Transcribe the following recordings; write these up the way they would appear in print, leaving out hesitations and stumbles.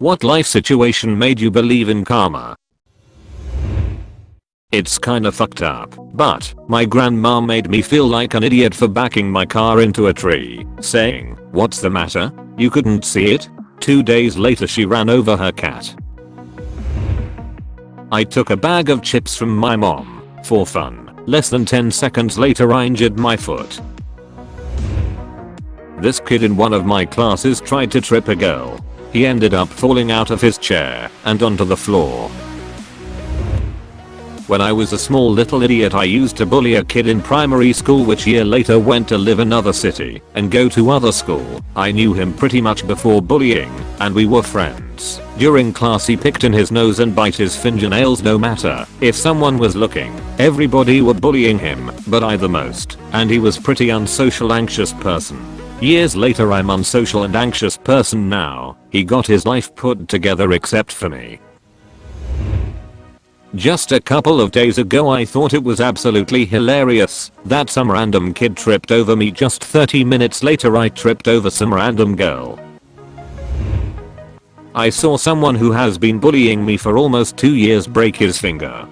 What life situation made you believe in karma? It's kinda fucked up, but my grandma made me feel like an idiot for backing my car into a tree, saying, "What's the matter? You couldn't see it?" 2 days later she ran over her cat. I took a bag of chips from my mom, for fun. Less than 10 seconds later I injured my foot. This kid in one of my classes tried to trip a girl. He ended up falling out of his chair and onto the floor. When I was a small little idiot I used to bully a kid in primary school which year later went to live another city and go to other school. I knew him pretty much before bullying and we were friends. During class he picked in his nose and bite his fingernails no matter if someone was looking. Everybody were bullying him, but I the most, and he was pretty unsocial anxious person. Years later I'm unsocial and anxious person now. He got his life put together except for me. Just a couple of days ago I thought it was absolutely hilarious that some random kid tripped over me. Just 30 minutes later I tripped over some random girl. I saw someone who has been bullying me for almost 2 years break his finger.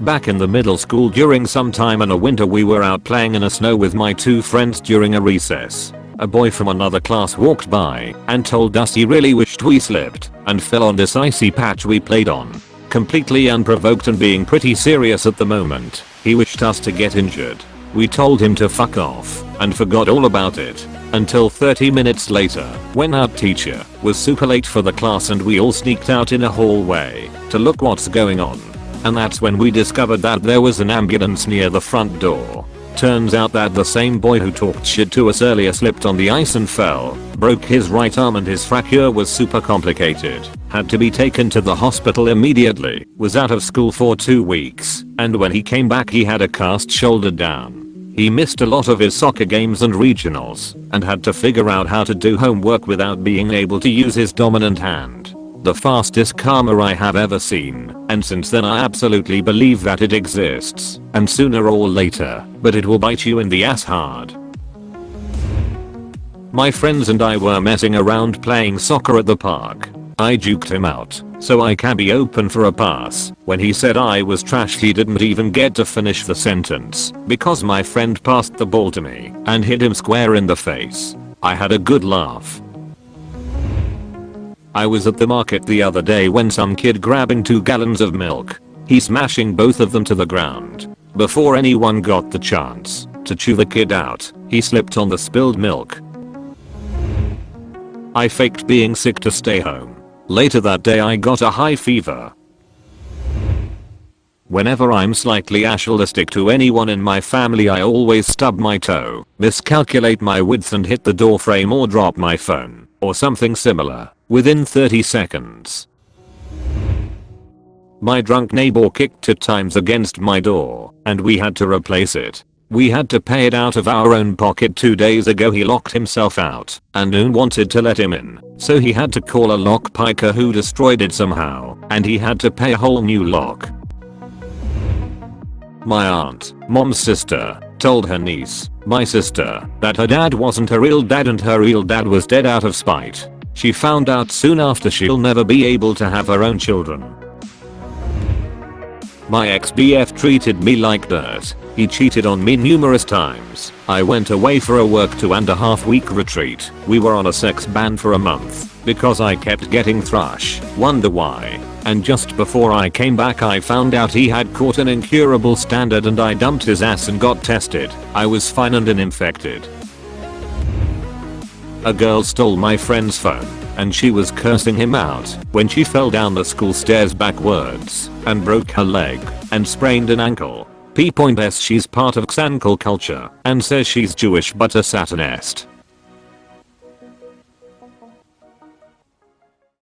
Back in the middle school during some time in a winter we were out playing in the snow with my 2 friends during a recess. A boy from another class walked by and told us he really wished we slipped and fell on this icy patch we played on. Completely unprovoked and being pretty serious at the moment, he wished us to get injured. We told him to fuck off and forgot all about it until 30 minutes later when our teacher was super late for the class and we all sneaked out in a hallway to look what's going on. And that's when we discovered that there was an ambulance near the front door. Turns out that the same boy who talked shit to us earlier slipped on the ice and fell, broke his right arm and his fracture was super complicated. Had to be taken to the hospital immediately, was out of school for 2 weeks, and when he came back he had a cast shoulder down. He missed a lot of his soccer games and regionals, and had to figure out how to do homework without being able to use his dominant hand. The fastest karma I have ever seen, and since then I absolutely believe that it exists, and sooner or later, but it will bite you in the ass hard. My friends and I were messing around playing soccer at the park. I juked him out, so I can be open for a pass. When he said I was trash he didn't even get to finish the sentence, because my friend passed the ball to me and hit him square in the face. I had a good laugh. I was at the market the other day when some kid grabbing 2 gallons of milk. He smashing both of them to the ground. Before anyone got the chance to chew the kid out, he slipped on the spilled milk. I faked being sick to stay home. Later that day I got a high fever. Whenever I'm slightly ashalistic to anyone in my family I always stub my toe, miscalculate my width and hit the door frame or drop my phone, or something similar, within 30 seconds. My drunk neighbor kicked at times against my door, and we had to replace it. We had to pay it out of our own pocket. 2 days ago he locked himself out, and no one wanted to let him in, so he had to call a lockpicker who destroyed it somehow, and he had to pay a whole new lock. My aunt, mom's sister, told her niece, my sister, that her dad wasn't her real dad and her real dad was dead out of spite. She found out soon after she'll never be able to have her own children. My ex-BF treated me like dirt. He cheated on me numerous times. I went away for a work 2.5-week retreat. We were on a sex ban for a month because I kept getting thrush. Wonder why? And just before I came back I found out he had caught an incurable standard and I dumped his ass and got tested. I was fine and uninfected. A girl stole my friend's phone and she was cursing him out when she fell down the school stairs backwards and broke her leg and sprained an ankle. P.S. She's part of Xankle culture and says she's Jewish but a Satanist.